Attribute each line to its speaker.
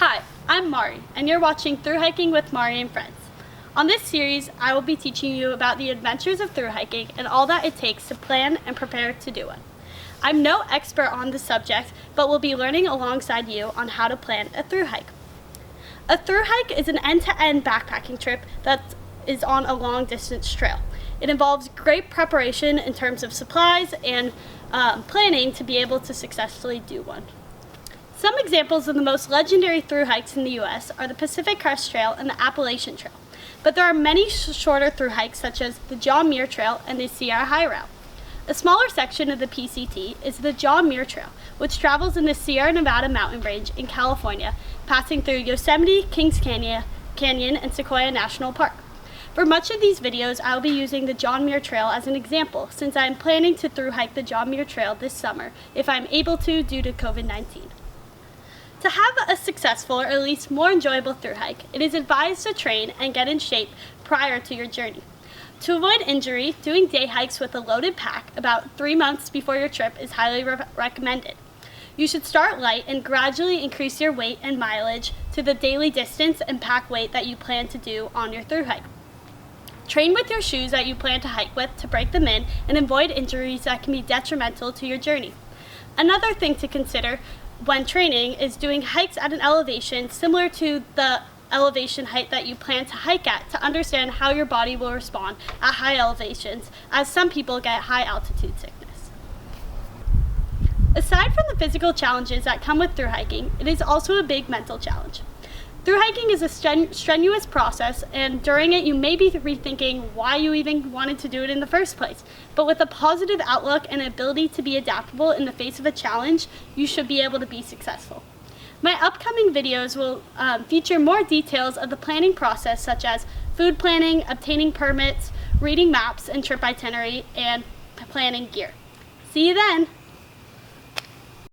Speaker 1: Hi, I'm Mari, and you're watching Thru Hiking with Mari and Friends. On this series, I will be teaching you about the adventures of thru hiking and all that it takes to plan and prepare to do one. I'm no expert on the subject, but will be learning alongside you on how to plan a thru hike. A thru hike is an end-to-end backpacking trip that is on a long-distance trail. It involves great preparation in terms of supplies and planning to be able to successfully do one. Some examples of the most legendary thru hikes in the U.S. are the Pacific Crest Trail and the Appalachian Trail, but there are many shorter thru hikes such as the Muir Trail and the Sierra High Route. A smaller section of the PCT is the Muir Trail, which travels in the Sierra Nevada mountain range in California, passing through Yosemite, Kings Canyon, and Sequoia National Park. For much of these videos, I will be using the Muir Trail as an example, since I am planning to thru hike the Muir Trail this summer if I am able to due to COVID-19. To have a successful or at least more enjoyable thru hike, it is advised to train and get in shape prior to your journey. To avoid injury, doing day hikes with a loaded pack about 3 months before your trip is highly recommended. You should start light and gradually increase your weight and mileage to the daily distance and pack weight that you plan to do on your thru hike. Train with your shoes that you plan to hike with to break them in and avoid injuries that can be detrimental to your journey. Another thing to consider when training is doing hikes at an elevation similar to the elevation height that you plan to hike at to understand how your body will respond at high elevations, as some people get high altitude sickness. Aside from the physical challenges that come with thru hiking, it is also a big mental challenge. Thru hiking is a strenuous process, and during it you may be rethinking why you even wanted to do it in the first place. But with a positive outlook and ability to be adaptable in the face of a challenge, you should be able to be successful. My upcoming videos will feature more details of the planning process, such as food planning, obtaining permits, reading maps and trip itinerary, and planning gear. See you then!